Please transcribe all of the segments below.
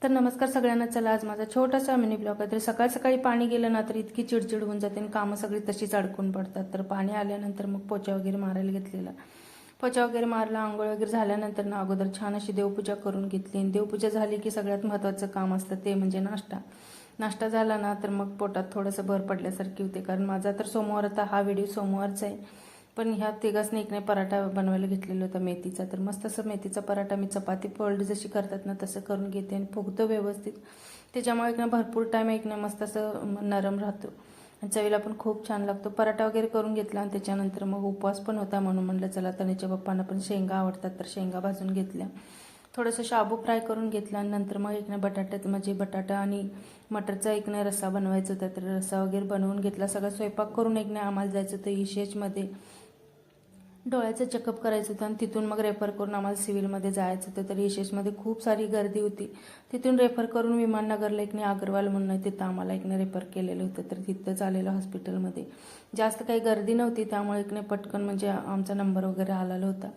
तर नमस्कार सगळ्यांना. चला आज माझा छोटासा मिनी ब्लॉग आहे. तर सकाळ सकाळी पाणी गेलं ना तर इतकी चिडचिड होऊन जाते आणि कामं सगळी तशीच अडकून पडतात. तर पाणी आल्यानंतर मग पोचा वगैरे मारायला घेतलेला. पोचा वगैरे मारला, आंघोळ वगैरे झाल्यानंतर ना अगोदर छान अशी देवपूजा करून घेतली. आणि देवपूजा झाली की सगळ्यात महत्त्वाचं काम असतं ते म्हणजे नाश्ता. नाश्ता झाला ना तर मग पोटात थोडंसं भर पडल्यासारखी होते. कारण माझा तर सोमवार, आता हा व्हिडिओ सोमवारचा आहे, पण ह्या तिघांनी एक नाही पराठा बनवायला घेतलेला होता मेथीचा. तर मस्त असं मेथीचा पराठा मी चपाती फोल्ड जशी करतात ना तसं करून घेते आणि फुगतो व्यवस्थित. त्याच्यामुळे एक ना भरपूर टाईम एक ना मस्त असं नरम राहतो आणि चवीला पण खूप छान लागतो. पराठा वगैरे करून घेतला आणि त्याच्यानंतर मग उपवास पण होता म्हणून म्हणलं चला तनेच्या पप्पांना पण शेंगा आवडतात तर शेंगा भाजून घेतल्या. थोडंसं शाबू फ्राय करून घेतला आणि नंतर मग एक ना बटाट्यात म्हणजे बटाटा आणि मटरचा एक ना रस्सा बनवायचा होता. तर रस्सा वगैरे बनवून घेतला. सगळं स्वयंपाक करून एक ना आम्हाला जायचं होतं ईशेजमध्ये, डोळ्याचं चेकअप करायचं होतं आणि तिथून मग रेफर करून आम्हाला सिव्हिलमध्ये जायचं होतं. तर यशेसमध्ये खूप सारी गर्दी होती. तिथून रेफर करून विमाननगरला एक नाही अग्रवाल म्हणून आहे, तिथं आम्हाला एक नाही रेफर केलेलं होतं. तर तिथंच आलेलं हॉस्पिटलमध्ये जास्त काही गर्दी नव्हती, त्यामुळे एक नाही पटकन म्हणजे आमचा नंबर वगैरे आलेला होता.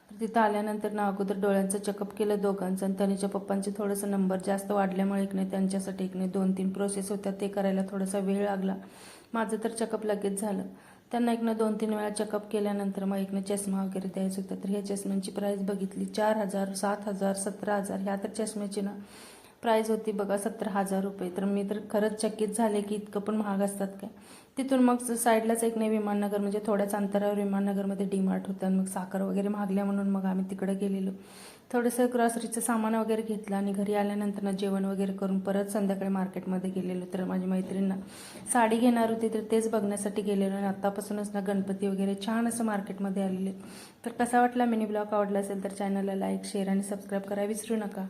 तर तिथं आल्यानंतर ना अगोदर डोळ्यांचं चेकअप केलं दोघांचं आणि तनीच्या पप्पांचे थोडंसं नंबर जास्त वाढल्यामुळे एक नाही त्यांच्यासाठी एक नाही 2-3 प्रोसेस होत्या, ते करायला थोडासा वेळ लागला. माझं तर चेकअप लगेच झालं. त्यांना एक ना 2-3 वेळा चेकअप केल्यानंतर मग एक ना चष्मा वगैरे द्यायचं होतं. तर ह्या चष्म्यांची प्राईस बघितली 4,000, 7,000, 17,000 ह्या तर चष्म्याची ना प्राईज होती बघा 17,000 रुपये. तर मी तर खरंच चकित झाले की इतकं पण महाग असतात काय. तिथून मग साईडलाच एक नाही विमाननगर म्हणजे थोड्याच अंतरावर विमाननगरमध्ये डीमार्ट होतं आणि मग साखर वगैरे महागल्या म्हणून मग आम्ही तिकडे गेलेलो. थोडंसं ग्रॉसरीचं सामान वगैरे घेतलं आणि घरी आल्यानंतर ना जेवण वगैरे करून परत संध्याकाळी मार्केटमध्ये गेलेलो. तर माझी मैत्रिणींना साडी घेणार होती तर तेच बघण्यासाठी गेलेलो आणि आत्तापासूनच ना गणपती वगैरे छान असं मार्केटमध्ये आलेले. तर कसा वाटला मिनी ब्लॉग? आवडला असेल तर चॅनलला लाईक, शेअर आणि सबस्क्राईब करायला विसरू नका.